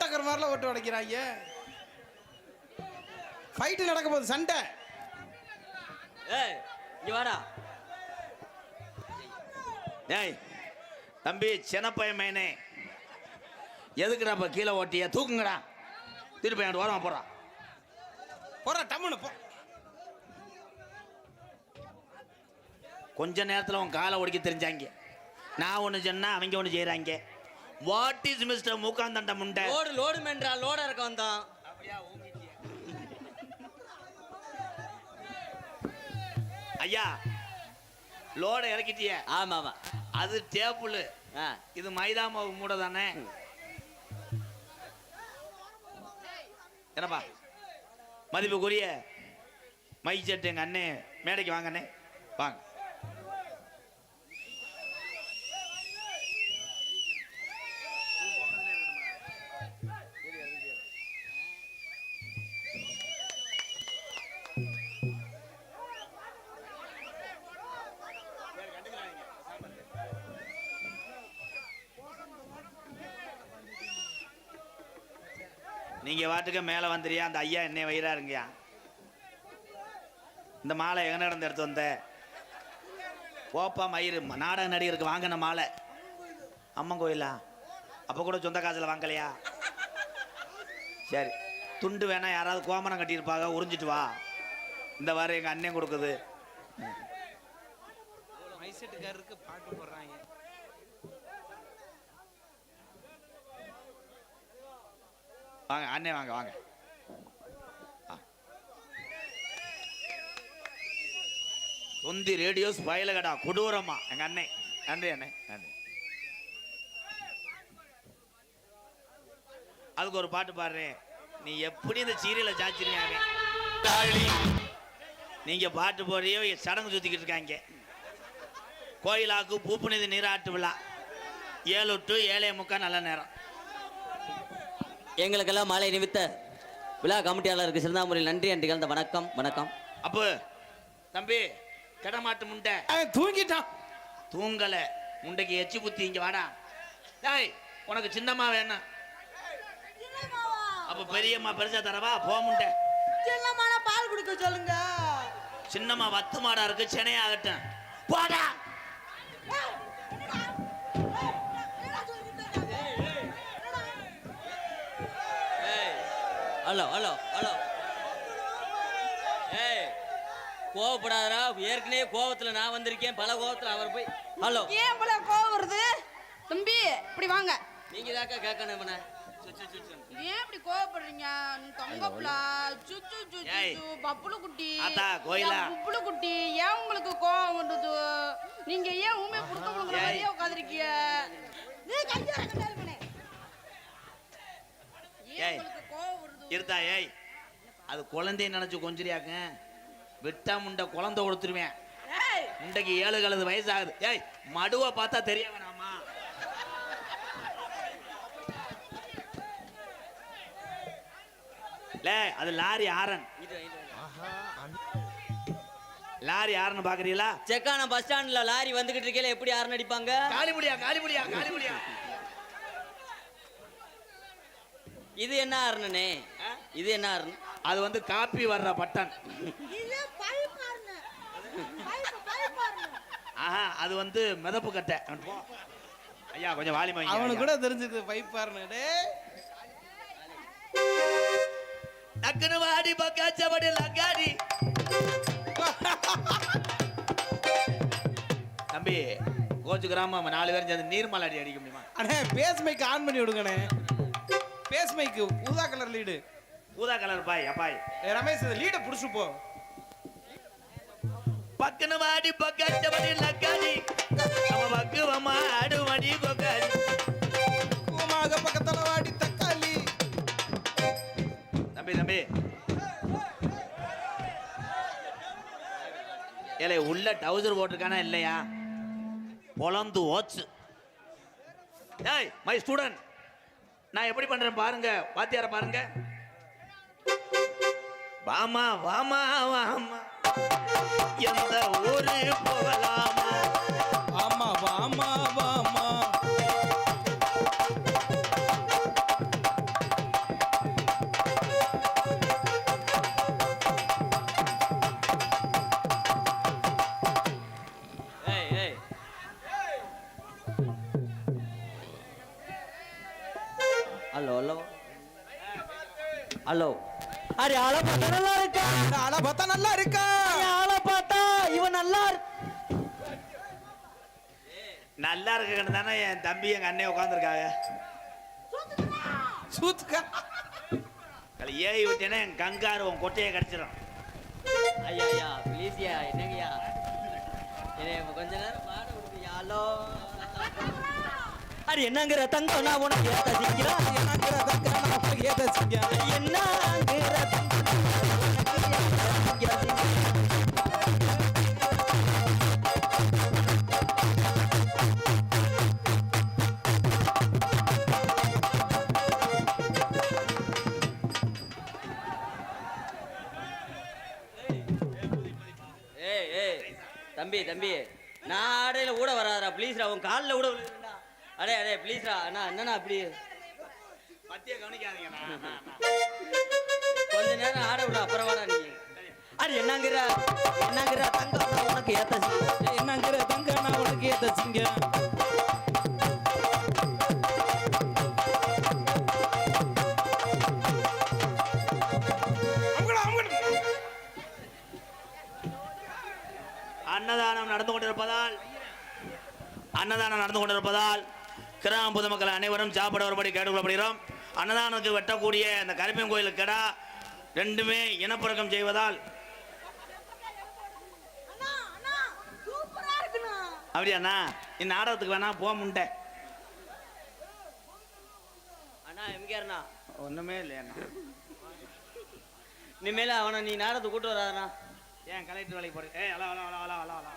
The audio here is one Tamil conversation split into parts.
பாக்குற மாதிரிலாம் ஓட்டு உடைக்கிறாங்க. ஃபைட்டு நடக்க போகுது, சண்டை. ஏய் இங்க வாடா. ஏய் தம்பி சின்னப்பைய மேனே, எதுக்குடா இப்போ கீழே ஓட்டிய? தூக்குங்கடா, திருப்பி என் ஓரமாக போகிறான். போறா டம்முன்னு போ. கொஞ்ச நேரத்தில் உன் காலை ஒடிக்க தெரிஞ்சாங்க. நான் ஒன்று சொன்னா அவங்க ஒன்று செய்கிறாங்க. வாட் இஸ் மிஸ்டர் மூக்காந்தண்ட முண்டை? லோடு லோடு மென்றா, லோட இருக்க வந்தான். ஐயா லோட இறக்கிட்டிய? ஆமா ஆமா. அது டேபிள், இது மைதா மாவு மூட தானே. என்னப்பா மதிப்புக்குரிய மைச்சட்டு எங்க அண்ணே மேடைக்கு வாங்கண்ணே, வாங்க. நீங்க வாட்டுக்கு மேல வந்துறியா? அந்த ஐயா என்ன வயிறாருங்கயா. இந்த மாலை எங்க நடந்து எடுத்து வந்த? போப்பா மயிறு, நாடக நடிகருக்கு வாங்கின மாலை. அம்மன் கோயிலா? அப்ப கூட சொந்த காசுல வாங்கலையா? சரி, துண்டு வேணா யாராவது கோமரம் கட்டியிருப்பாங்க, உறிஞ்சிட்டு வா. இந்த வாரம் எங்க அண்ணன் கொடுக்குது. மைசெட்டுக்காரருக்கு பாட்டு போடுறாங்க. வாங்க அண்ணே, வாங்க வாங்க. தொந்தி ரேடியோ ஸ்பைல கடா கொடூரமா எங்க அண்ணே. நன்றி அண்ணே, நன்றி. அதுக்கு ஒரு பாட்டு பாடுறேன். நீ எப்படி இந்த சீரியலை சாச்சிருக்காங்க? நீங்க பாட்டு போறியோ சடங்கு சுத்திக்கிட்டு இருக்காங்க. கோயிலாக்கு பூப்புனித நீராட்டு விழா 7 to 7:45 நல்ல நேரம். எங்களுக்கெல்லாம் மாலை நிமித்த விழா கமிட்டியாளருக்கு சிறந்தாமுறையில் நன்றி அன்றி கலந்த வணக்கம். வணக்கம். அப்போ தம்பி கடமாட்டு முண்டை தூங்கிட்டான். தூங்கல, முண்டைக்கு எச்சி புத்தி. இங்க வாடா. டேய் உனக்கு சின்னம்மா வேணும். அப்ப பெரியம்மா பெருசா தரவா? போ முண்டை. சின்னம்மா பால் குடிக்க சொல்லுங்க. சின்னம்மா வத்து மாடா இருக்கு, சென்னையாகட்டும். போடா. Hello hello hello. ஏய் கோவப்படாதரா. ஏற்கனவே கோவத்துல நான் வந்திருக்கேன், பல கோவத்துல அவர் போய். ஹலோ. ஏன் இவ்வளோ கோவம் வருது தம்பி? இப்படி வாங்க. நீங்க தாக்கா கேட்கணும். ஏன் இப்படி கோவப்படுறீங்க? தங்கப்லா சுச்சு சுச்சு பப்புளு குட்டி, புப்புளு குட்டி, ஏன் உங்களுக்கு கோவம் வந்தது? நீங்க ஏன் ஊமே புடுக்க புடுங்க மாதிரியே உட்காந்துருக்கீங்க? இருந்தா ஏய், அது குழந்தைய நினைச்சு கொஞ்சிரியாக்க விட்டா முண்டை குழந்தை கொடுத்துருவேன். முண்டைக்கு 7 வயசு ஆகுது. ஏய் மடுவை பார்த்தா தெரிய வேணாமா? அது லாரி ஆரன். லாரி ஆரன் பாக்குறீங்களா? செக்கான பஸ் ஸ்டாண்ட்ல லாரி வந்துகிட்டு இருக்கல, எப்படி ஆரன் அடிப்பாங்க? காலிமுடியா காலிமுடியா காலிமுடியா. இது என்ன ஆரனே? இது என்ன ஆரன்? அது வந்து காப்பி வர்ற பட்டன். ஆஹா, அது வந்து மிதப்பு கட்டை. ஐயா கொஞ்சம் வாலிமா. அவனுக்கு கூட தெரிஞ்சது பைப்பாருன்னு. டக்குனு வாடி பக்காச்சபடி லங்காடி. தம்பி கோச்சு கிராமம் 4 பேரும் சேர்ந்து நீர்மலை அடி அடிக்க முடியுமா? அண்ணே பேஸ் மைக் ஆன் பண்ணி விடுங்கண்ணே. பேஸ் மைக் ஊதா கலர் லீடு. ஊதா கலர் பாய். அப்பாய் ரமேஷ் லீடை புடிச்சு போ. பக்கன வாடி பக்காச்சபடி லங்காடி, நம்ம பக்குவமா ஆடுவடி கொக்காடி. கோமாக பக்கத்துல வாடி தக்காளி. தம்பி தம்பி ஏலே, உள்ள டவுசர் போட்டிருக்கானா இல்லையா? பொலந்து ஓச்சு. ஏய் மை ஸ்டூடெண்ட், நான் எப்படி பண்றேன் பாருங்க. வாத்தியார பாருங்க. வாமா வாமா வாமா எந்த ஊரு போகலாமா? ஆமா வாமா வாமா ஹலோ அरे ஆளை பார்த்தா நல்லா இருக்கா ஆளை பார்த்தா நல்லா இருக்கா ஆளை பார்த்தா இவன் நல்லா நல்லா இருக்குன்னு தானே என் தம்பி எங்க அண்ணன் உட்காந்துருக்காங்க. சூத்துக்கா ஏறி விட்டேன்னா என் கங்காரு உன் கொட்டையை கடிச்சிடும். ஐயா ஐயா ப்ளீஸ்யா என்னங்கய்யா என்ன கொஞ்ச நேரம் பாட விடுங்க ஹலோ அरे என்னங்கற தங்கம் நான் உனக்கு ஏத்த சிங்கிறேன் என்னங்கிற தங்க நான் உனக்கு ஏத்த சிங்கிறேன் என்னங்கற தங்கம் தம்பி தம்பி நான் ஆடையில கூட வராதரா ப்ளீஸ்ரா உன் காலில் கூட விழுந்துடா அடே அடே ப்ளீஸ்ரா அண்ணா என்னண்ணா அப்படி மத்திய கவனிக்காதீங்க. கொஞ்ச நேரம் ஆட விட அப்புறம் வாடா நீ அட என்னங்கிற தங்கம் நான் உனக்கு ஏத்த என்னங்கிற தங்க நான் உனக்கு ஏத்த சிங்கம் அன்னதானம் நடந்து கொண்டிருப்பதால் கிராம பொதுமக்கள் அனைவரும் சாப்பிட வரும்படி கேட்டுக்கொள்ளப்படுகிறோம். அன்னதானத்துக்கு வெட்டக்கூடிய அந்த கருப்பன் கோயில் கடா ரெண்டுமே இனப்பெருக்கம் செய்வதால் அப்படியாண்ணா இந்த நாடகத்துக்கு வேணா போக முண்டை அண்ணா எம்கேர்ண்ணா ஒண்ணுமே இல்லையாண்ணா. இனிமேல அவனை நீ நாடகத்துக்கு கூட்டு வராதண்ணா ஏன் கலெக்டர் வேலைக்கு போறேன். ஏய் hello hello hello hello hello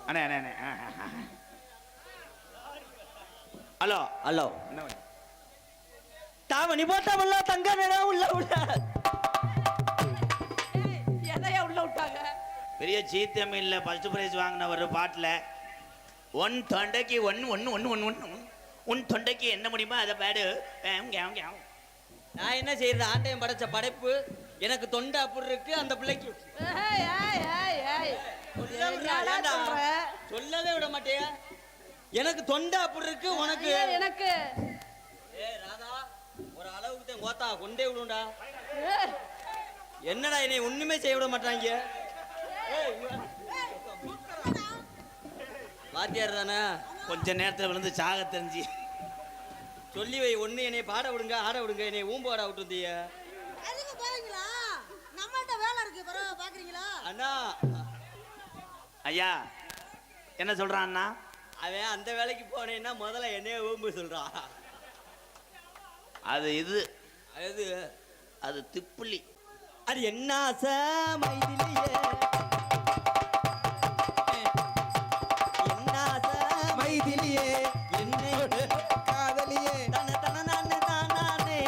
அண்ணே அண்ணே அண்ணே ஹலோ ஹலோ என்ன தாவணி போட்டாமல்ல தங்க நேரம் உள்ள உள்ள எதையா உள்ள விட்டாங்க பெரிய சீத்தமில்ல ஃபர்ஸ்ட் பிரைஸ் வாங்கின ஒரு பாட்டில் ஒன் தொண்டைக்கு உன் தொண்டைக்கு என்ன முடியுமோ அதை பாடு. நான் என்ன செய்யறது ஆண்டையும் படைச்ச படைப்பு எனக்கு தொண்டை அப்படி இருக்கு அந்த பிள்ளைக்கு ஏய் ஏய் ஏய் ஏய் என்னடா சொல்ற சொல்லவே விட மாட்டியா எனக்கு தொண்டை அப்படி இருக்கு உனக்கு எனக்கு ஏய் ராதா ஒரு அளவுக்கு தான் கோத்தா கொண்டே விடுண்டா ஏய், என்னடா என்னை ஒண்ணுமே செய்ய விட மாட்டாங்க வாத்தியார் தானே கொஞ்ச நேரத்தில் விழுந்து சாக தெரிஞ்சு சொல்லி வை ஒண்ணு என்னை பாட விடுங்க ஆட விடுங்க என்னை ஊம்பு ஆட விட்டு வந்தீங்க அதுக்கு போறீங்களா? நம்மள்ட்ட வேலை இருக்கு பரவ பாக்குறீங்களா? அண்ணா ஐயா என்ன சொல்றான் அண்ணா? அவன் அந்த வேலைக்கு போனேன்னா முதல்ல என்னைய ஊம்பு சொல்றான் அது அது திப்புளி. அது என்ன ஆசை மைதிலியே என்ன ஆசை மைதிலியே என்னோட காதலியே தன தன நானே தானே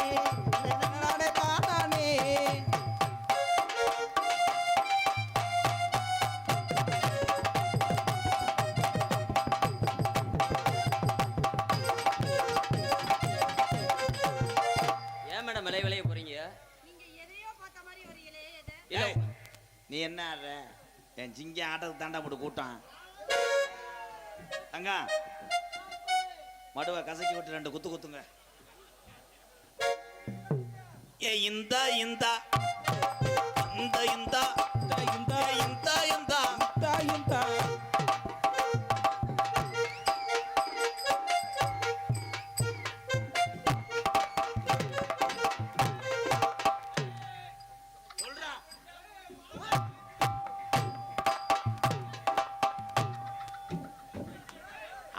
நானே தானே ஏன் மேடம் விலை விலைய போறீங்க நீங்க எதையோ பார்த்த மாதிரி வரீங்களே எதை? இல்ல நீ என்ன ஆடுற? என் சிங்க ஆட்டத்துக்கு தாண்டா போட்டு கூட்டான். அங்க மடுவை கசக்கி விட்டு 2 குத்து குத்துங்க. ஏ இந்த இந்த இந்த இந்த இந்த இந்த இந்த தாயுந்தா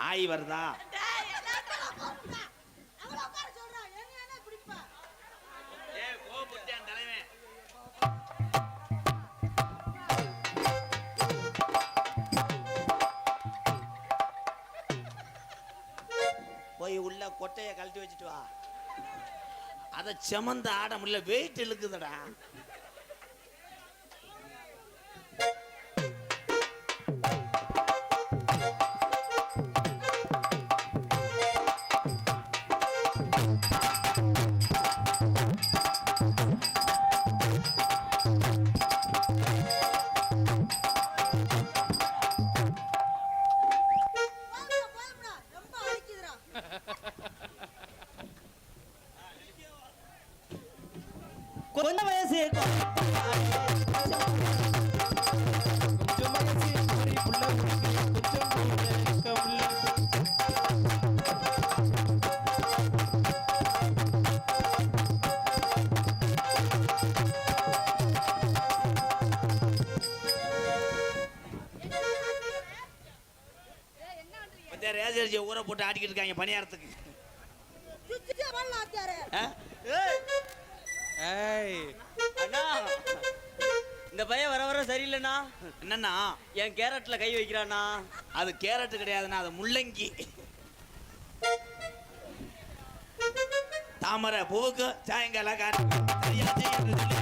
ஆய் வருதா? டேய், எல்லாத்தையும் கூப்பிட்டா. அவளை உட்கார சொல்றா. என்ன பிடிப்பா? ஏய் கோபுட்டேன் தலைவன். போய் உள்ள கொட்டையை கழட்டி வச்சுட்டு வா. அதை செமந்த ஆட முடியல, வெயிட் இழுக்குதுடா. போதும்டா, போதும்டா. ரொம்ப அடிக்குதுடா. கொஞ்சம் வயசு கொஞ்சம் வயசு மாதிரி புள்ள குட்டி, கொஞ்சம் கூட இருக்கமுல்ல. பத்தியா ரேசரிஜியை ஊற போட்டு ஆட்டிக்கிட்டு இருக்காங்க பணியாரத்துக்கு. சுத்தி வரல ஆத்தியாரே. ஆ? ஏய் அண்ணா இந்த பையன் வர வர சரியில்லைண்ணா. என்னன்னா என் கேரட்ல கை வைக்கிறானா. அது கேரட் கிடையாதுன்னா அது முள்ளங்கி. தாமரை பூவுக்கு சாயங்காலம் காட்டு சரியா செய்யுது.